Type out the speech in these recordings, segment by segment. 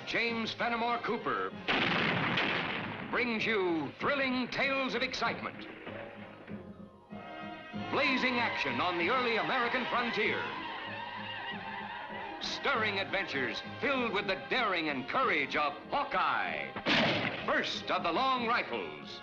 James Fenimore Cooper brings you thrilling tales of excitement, blazing action on the early American frontier, stirring adventures filled with the daring and courage of Hawkeye, first of the long rifles,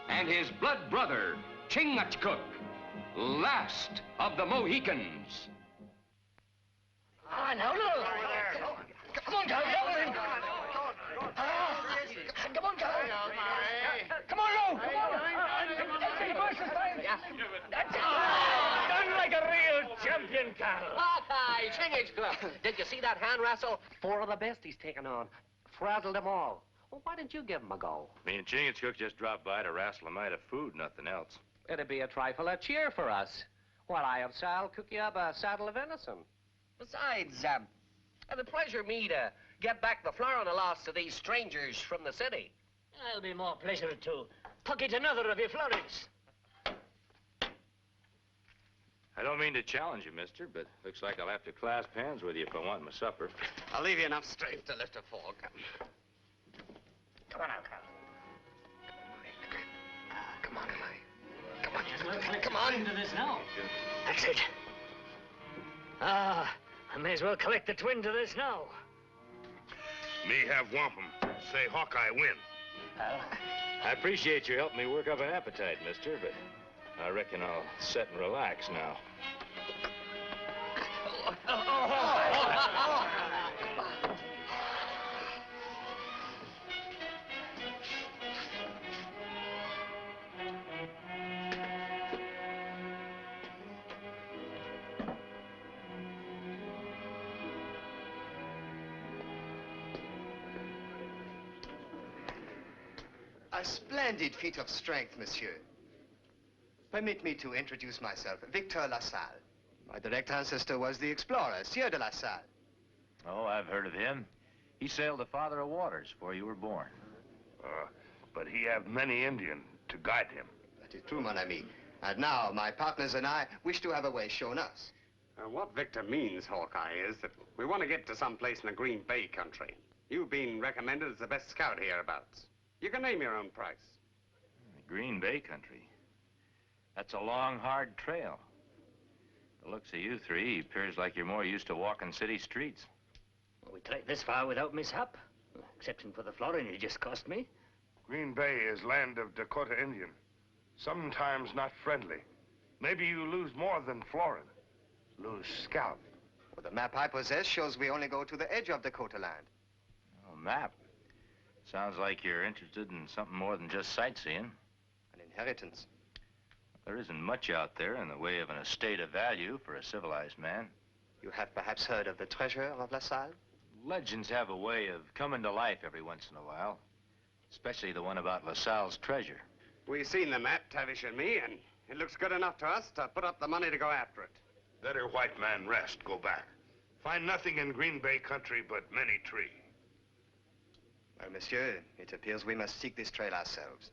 and his blood brother, Chingachgook, last of the Mohicans. Ah, now look! Come on, Carl, come on! Come on, Carl! Come on, Lou! Come on! That's it! Done like a real champion, Carl! Hawkeye, Chingachgook! Did you see that hand wrestle? 4 of the best he's taken on. Frazzled them all. Well, why didn't you give him a go? Me and Chingachgook just dropped by to wrestle a mite of food, nothing else. It'd be a trifle of cheer for us. While I have Salle cook you up a saddle of venison. Besides, it'd pleasure me to get back the florin I lost to these strangers from the city. It'll be more pleasure to pocket another of your florins. I don't mean to challenge you, mister, but looks like I'll have to clasp hands with you if I want my supper. I'll leave you enough strength to lift a fork. Come on now, Carl. Come on, Come on. Come on. Into this now. That's it. Ah, I may as well collect the twin to this now. Me have wampum. Say Hawkeye win. I appreciate your helping me work up an appetite, mister, but I reckon I'll sit and relax now. A splendid feat of strength, monsieur. Permit me to introduce myself, Victor LaSalle. My direct ancestor was the explorer, Sieur de LaSalle. Oh, I've heard of him. He sailed the Father of Waters before you were born. But he have many Indian to guide him. That is true, mon ami. And now, my partners and I wish to have a way shown us. What Victor means, Hawkeye, is that we want to get to some place in the Green Bay country. You've been recommended as the best scout hereabouts. You can name your own price. The Green Bay country. That's a long, hard trail. The looks of you three, appears like you're more used to walking city streets. Well, we trekked this far without mishap, excepting for the florin you just cost me. Green Bay is land of Dakota Indian. Sometimes not friendly. Maybe you lose more than florin. Lose scalp. Well, the map I possess shows we only go to the edge of Dakota land. Oh, map. Sounds like you're interested in something more than just sightseeing. An inheritance. There isn't much out there in the way of an estate of value for a civilized man. You have perhaps heard of the treasure of LaSalle? Legends have a way of coming to life every once in a while. Especially the one about LaSalle's treasure. We've seen the map, Tavish and me, and it looks good enough to us to put up the money to go after it. Better white man rest, go back. Find nothing in Green Bay country but many tree. Well, monsieur, it appears we must seek this trail ourselves.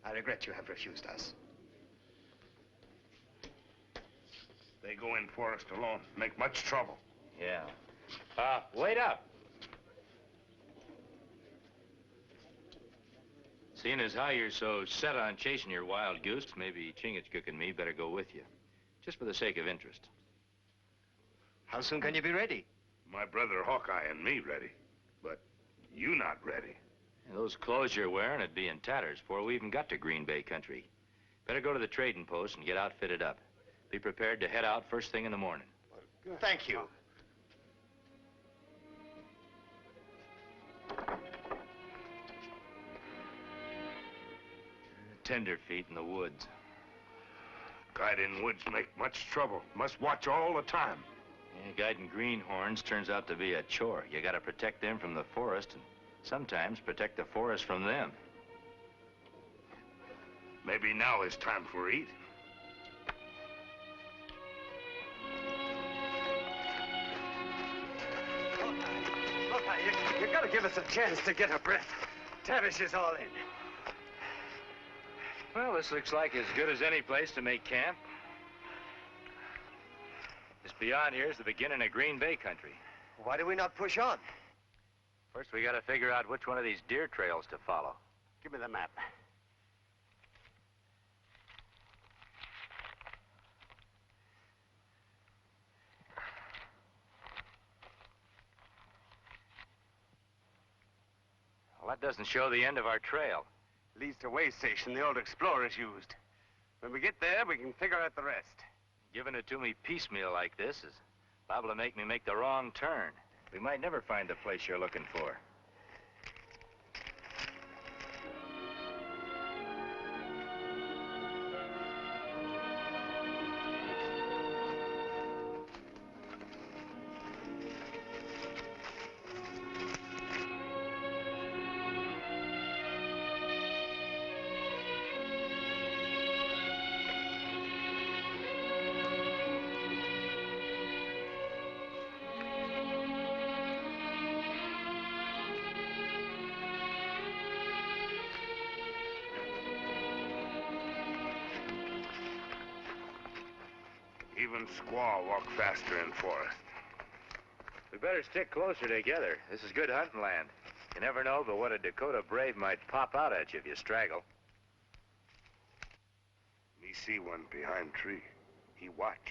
I regret you have refused us. They go in forest alone, make much trouble. Yeah. Wait up. Seeing as how you're so set on chasing your wild goose, maybe Chingachgook and me better go with you. Just for the sake of interest. How soon can you be ready? My brother Hawkeye and me ready, but you not ready. And those clothes you're wearing would be in tatters before we even got to Green Bay country. Better go to the trading post and get outfitted up. Be prepared to head out first thing in the morning. Thank you. Tenderfeet in the woods. Guiding woods make much trouble. Must watch all the time. Yeah, guiding greenhorns turns out to be a chore. You gotta protect them from the forest and sometimes protect the forest from them. Maybe now is time for eat. You gotta give us a chance to get a breath. Tavish is all in. Well, this looks like as good as any place to make camp. Just beyond here is the beginning of Green Bay country. Why do we not push on? First, we gotta figure out which one of these deer trails to follow. Give me the map. Well, that doesn't show the end of our trail. Leads to a way station the old explorers used. When we get there, we can figure out the rest. Giving it to me piecemeal like this is liable to make me make the wrong turn. We might never find the place you're looking for. Even squaw walk faster in forest. We better stick closer together. This is good hunting land. You never know but what a Dakota brave might pop out at you if you straggle. Me see one behind tree. He watch.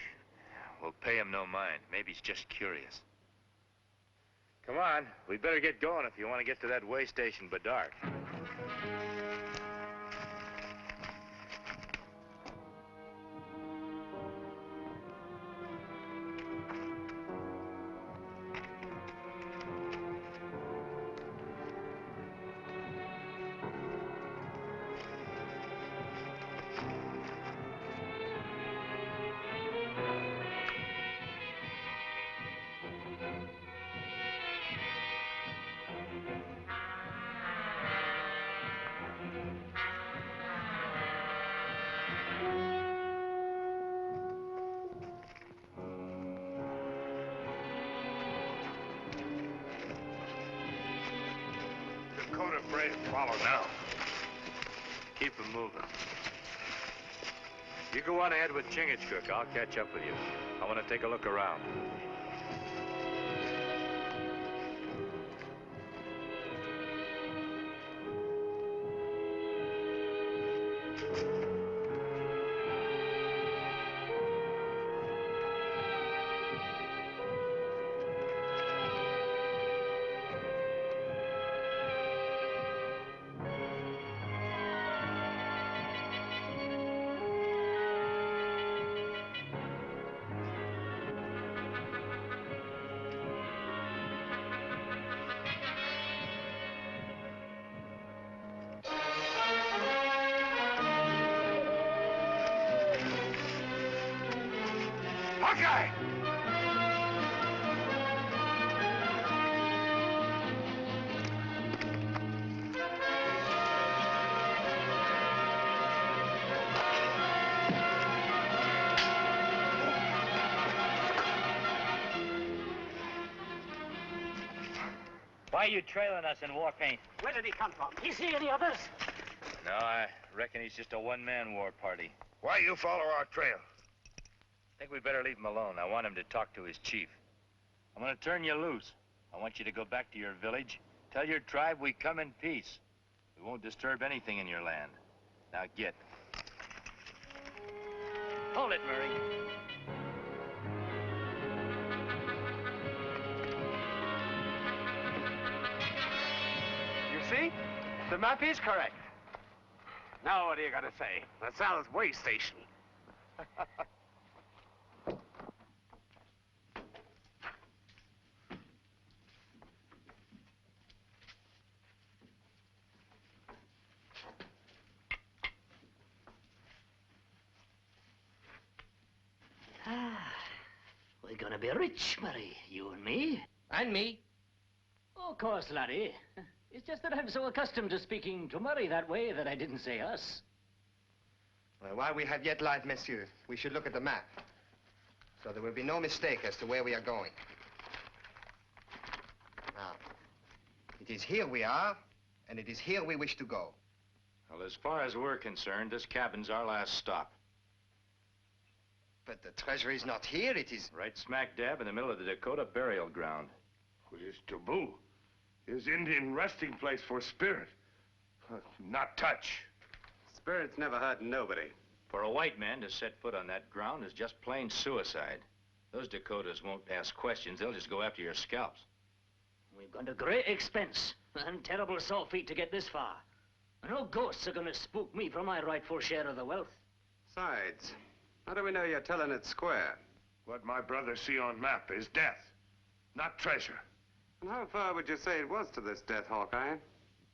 We'll pay him no mind. Maybe he's just curious. Come on, we better get going if you want to get to that way station by dark. Dakota brave follow now. Keep him moving. You go on ahead with Chingachgook. I'll catch up with you. I want to take a look around. Hawkeye! Why are you trailing us in war paint? Where did he come from? You see any others? No, I reckon he's just a one-man war party. Why you follow our trail? I think we better leave him alone. I want him to talk to his chief. I'm gonna turn you loose. I want you to go back to your village. Tell your tribe we come in peace. We won't disturb anything in your land. Now get. Hold it, Murray. You see? The map is correct. Now what are you gonna say? LaSalle's way station. We're gonna be rich, Murray. You and me. And me. Oh, of course, laddie. It's just that I'm so accustomed to speaking to Murray that way that I didn't say us. Well, while we have yet light, monsieur, we should look at the map. So there will be no mistake as to where we are going. Now, it is here we are, and it is here we wish to go. Well, as far as we're concerned, this cabin's our last stop. But the treasure is not here, it is... Right smack dab in the middle of the Dakota burial ground. It is taboo. is Indian resting place for spirit. Not touch. Spirits never hurt nobody. For a white man to set foot on that ground is just plain suicide. Those Dakotas won't ask questions. They'll just go after your scalps. We've gone to great expense and terrible sore feet to get this far. No ghosts are gonna spook me for my rightful share of the wealth. Besides, how do we know you're telling it square? What my brothers see on map is death, not treasure. And how far would you say it was to this death, Hawkeye?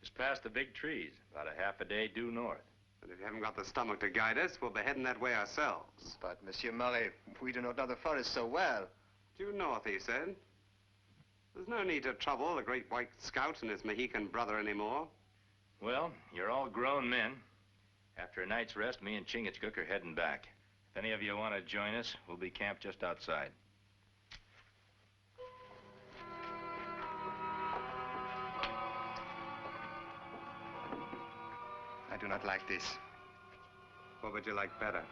Just past the big trees, about a half a day due north. And if you haven't got the stomach to guide us, we'll be heading that way ourselves. But, Monsieur Murray, we do not know the forest so well. Due north, he said. There's no need to trouble the great white scout and his Mohican brother anymore. Well, you're all grown men. After a night's rest, me and Chingachgook are heading back. If any of you want to join us, we'll be camped just outside. I do not like this. What would you like better?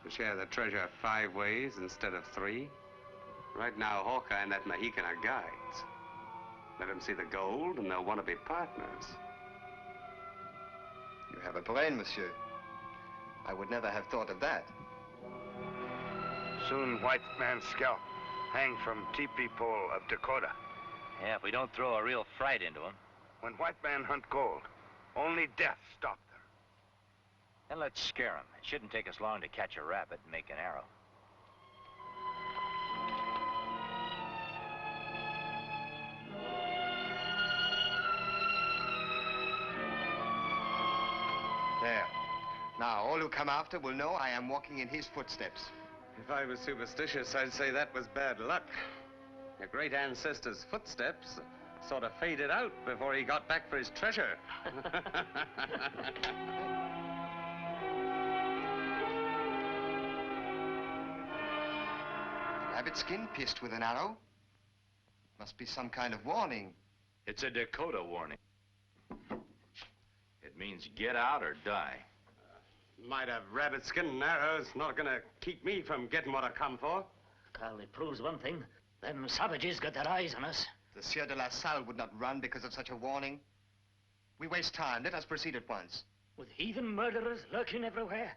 To share the treasure 5 ways instead of 3? Right now, Hawkeye and that Mohican are guides. Let them see the gold, and they'll want to be partners. You have a brain, monsieur. I would never have thought of that. Soon white man's scalp hang from teepee pole of Dakota. Yeah, if we don't throw a real fright into him. When white men hunt gold, only death stop them. Then let's scare him. It shouldn't take us long to catch a rabbit and make an arrow. There. Now, all who come after will know I am walking in his footsteps. If I was superstitious, I'd say that was bad luck. Your great ancestor's footsteps sort of faded out before he got back for his treasure. Rabbit skin pierced with an arrow? Must be some kind of warning. It's a Dakota warning. It means get out or die. Might have rabbit skin and arrows. Not gonna keep me from getting what I come for. Carl, it proves one thing. Them savages got their eyes on us. The Sieur de la Salle would not run because of such a warning. We waste time. Let us proceed at once. With heathen murderers lurking everywhere.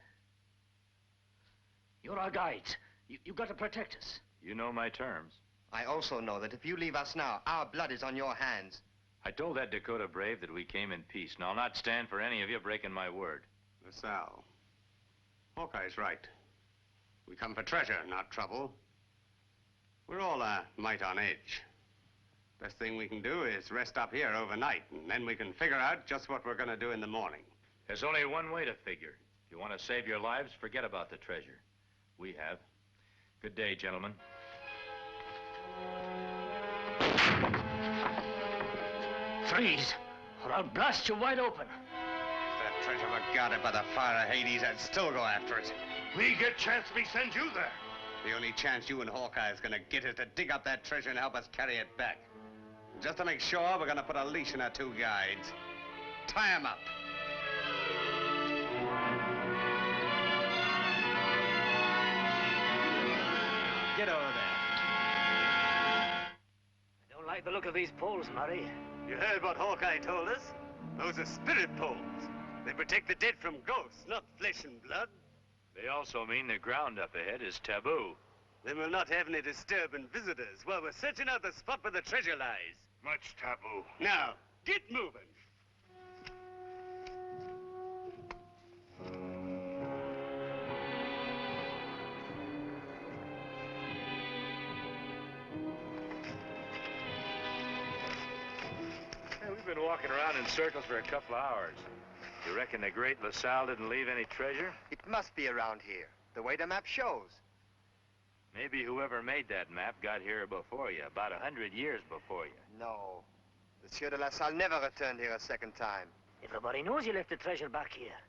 You're our guides. You got to protect us. You know my terms. I also know that if you leave us now, our blood is on your hands. I told that Dakota brave that we came in peace, and I'll not stand for any of you breaking my word. Salle, Hawkeye's right. We come for treasure, not trouble. We're all a mite on edge. Best thing we can do is rest up here overnight, and then we can figure out just what we're gonna do in the morning. There's only one way to figure. If you want to save your lives, forget about the treasure. We have. Good day, gentlemen. Freeze, or I'll blast you wide open. If that treasure were guarded by the fire of Hades, I'd still go after it. We get chance we send you there. The only chance you and Hawkeye is gonna get is to dig up that treasure and help us carry it back. Just to make sure, we're gonna put a leash on our 2 guides. Tie 'em up. Get over there. I don't like the look of these poles, Murray. You heard what Hawkeye told us? Those are spirit poles. They protect the dead from ghosts, not flesh and blood. They also mean the ground up ahead is taboo. Then we'll not have any disturbing visitors while we're searching out the spot where the treasure lies. Much taboo. Now, get moving. We've been walking around in circles for a couple of hours. You reckon the great LaSalle didn't leave any treasure? It must be around here, the way the map shows. Maybe whoever made that map got here before you, about 100 years before you. No. The Sieur de la Salle never returned here a second time. Everybody knows you left the treasure back here.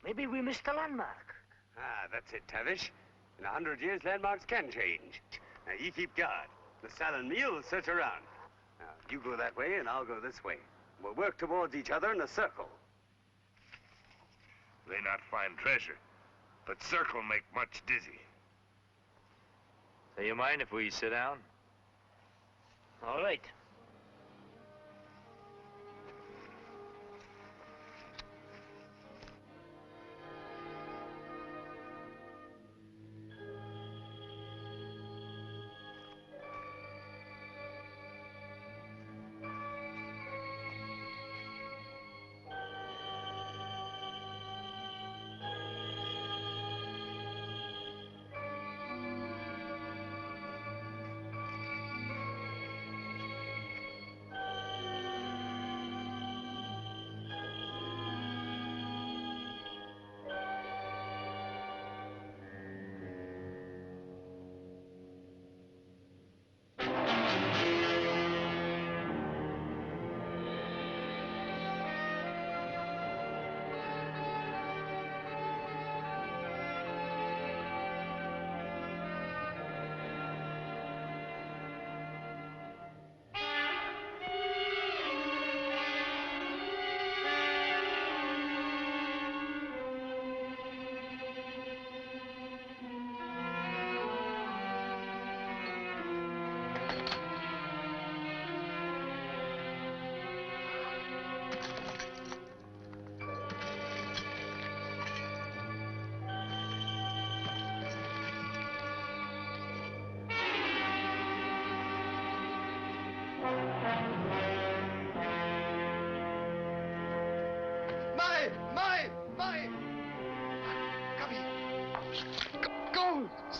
Maybe we missed the landmark. Ah, that's it, Tavish. In 100 years, landmarks can change. Now, you keep guard. LaSalle and me will search around. Now, you go that way, and I'll go this way. We'll work towards each other in a circle. They not find treasure, but circle make much dizzy. So you mind if we sit down? All right.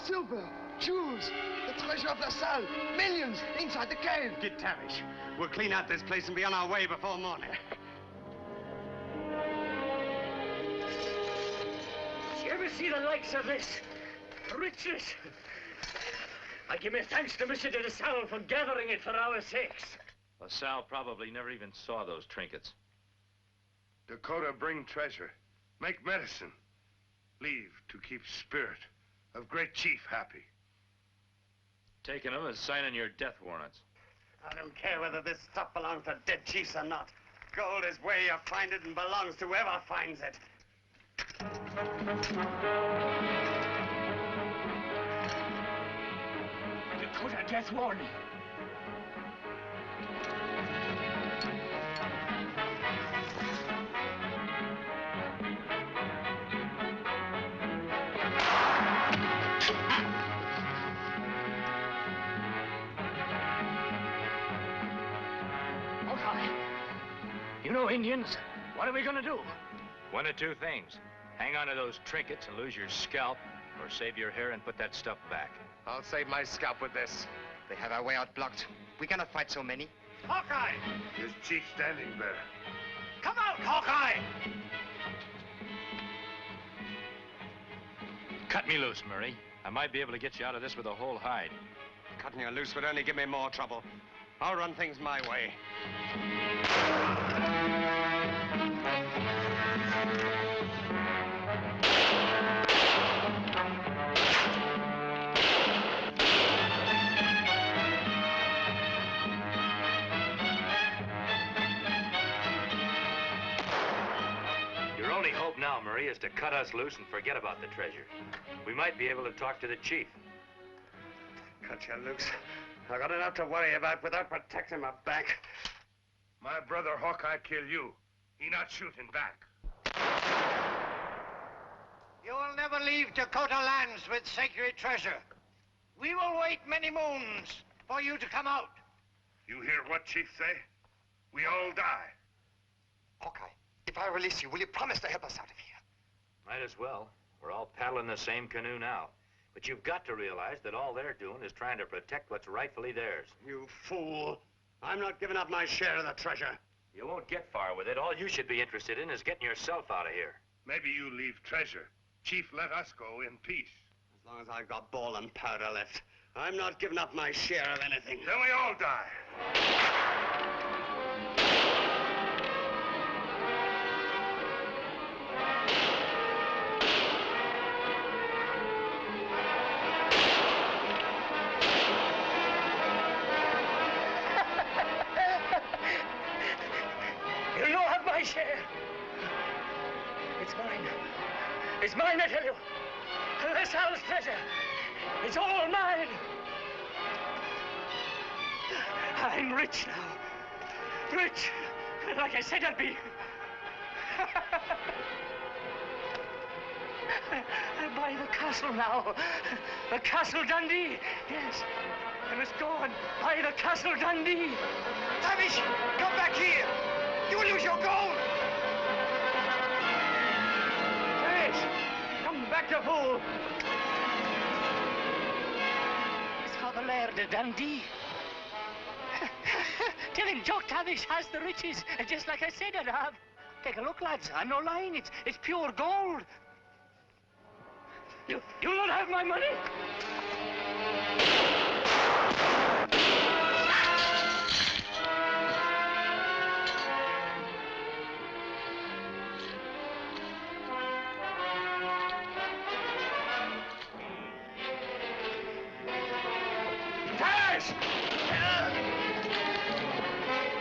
silver, jewels, the treasure of LaSalle, millions inside the cave. Get Tavish. We'll clean out this place and be on our way before morning. Did you ever see the likes of this? Riches. I give my thanks to Monsieur de LaSalle for gathering it for our sakes. LaSalle probably never even saw those trinkets. Dakota, bring treasure. Make medicine. Leave to keep spirit of great chief happy. Taking them is signing your death warrants. I don't care whether this stuff belongs to dead chiefs or not. Gold is where you find it and belongs to whoever finds it. Dakota, death warning. Hawkeye, you know Indians. What are we gonna do? One of two things. Hang on to those trinkets and lose your scalp, or save your hair and put that stuff back. I'll save my scalp with this. They have our way out blocked. We cannot fight so many. Hawkeye! Is chief standing better? Come out, Hawkeye! Cut me loose, Murray. I might be able to get you out of this with a whole hide. Cutting you loose would only give me more trouble. I'll run things my way. Your only hope now, Murray, is to cut us loose and forget about the treasure. We might be able to talk to the chief. Cut you loose. I got enough to worry about without protecting my back. My brother Hawkeye kill you. He not shooting back. You will never leave Dakota lands with sacred treasure. We will wait many moons for you to come out. You hear what chief say? We all die. Hawkeye, if I release you, will you promise to help us out of here? Might as well. We're all paddling the same canoe now. But you've got to realize that all they're doing is trying to protect what's rightfully theirs. You fool. I'm not giving up my share of the treasure. You won't get far with it. All you should be interested in is getting yourself out of here. Maybe you leave treasure. Chief, let us go in peace. As long as I've got ball and powder left, I'm not giving up my share of anything. Then we all die. You'll not have my share. It's mine. It's mine, I tell you. LaSalle's treasure. It's all mine. I'm rich now. Rich. Like I said I'd be. I'll buy the castle now. The Castle Dundee. Yes. I must go and buy the Castle Dundee. Tavish, come back here. You will lose your gold. Tavish, come back, you fool. It's for the Laird of Dundee. Telling joke, Tavish has the riches, just like I said I'd have. Take a look, lads. I'm no lying. It's pure gold. You'll not have my money. Tavish!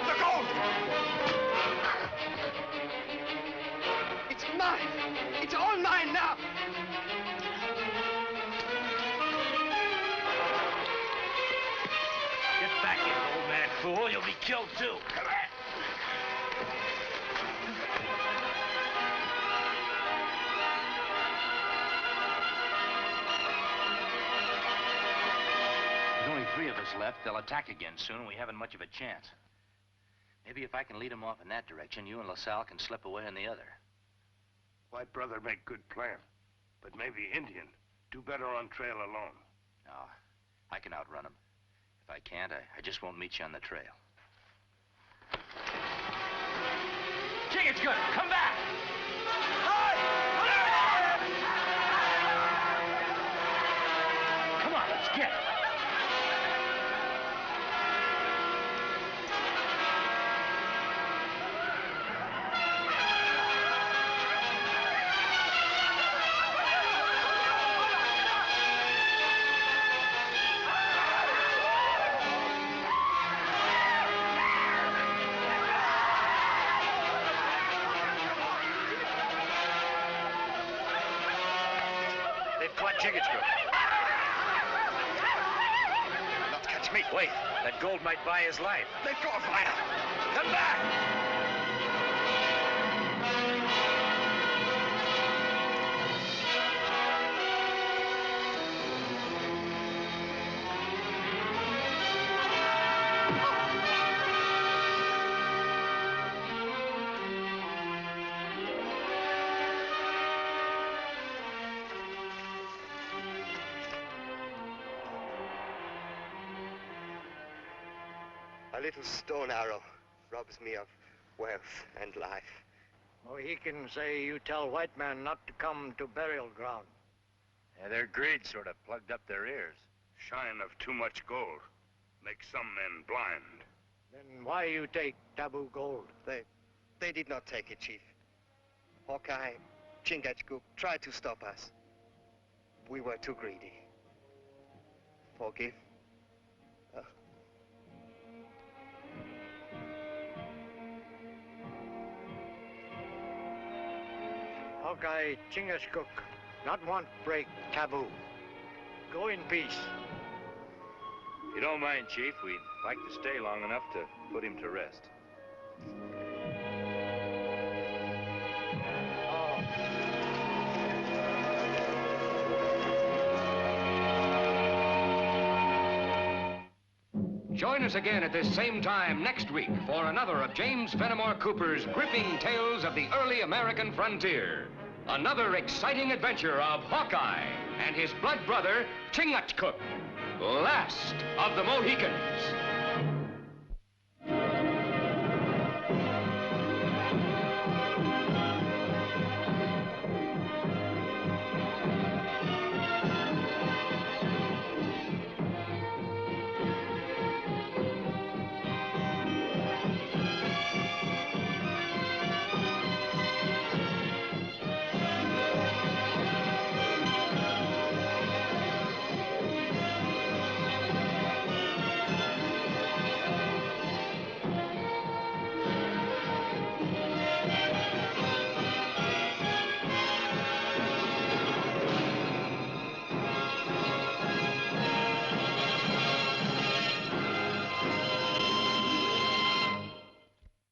The gold! It's mine. It's all mine now. Get back, you old man fool. You'll be killed, too. Come on. There's only 3 of us left. They'll attack again soon, and we haven't much of a chance. Maybe if I can lead them off in that direction, you and LaSalle can slip away in the other. White brother make good plan. But maybe Indian. Do better on trail alone. No, I can outrun him. If I can't, I just won't meet you on the trail. Chingachgook, come back! Come on, let's get it. Chingachgook. Not catch me. Wait, that gold might buy his life. Let go of fire! Come back! A little stone arrow robs me of wealth and life. Mohicans say you tell white man not to come to burial ground. Yeah, their greed sort of plugged up their ears. Shine of too much gold makes some men blind. Then why you take taboo gold? They did not take it, Chief. Hawkeye, Chingachgook tried to stop us. We were too greedy. Forgive. Hawkeye, Chingachgook, not want break taboo. Go in peace. If you don't mind, Chief, we'd like to stay long enough to put him to rest. Join us again at this same time next week for another of James Fenimore Cooper's gripping tales of the early American frontier. Another exciting adventure of Hawkeye and his blood brother, Chingachgook, last of the Mohicans.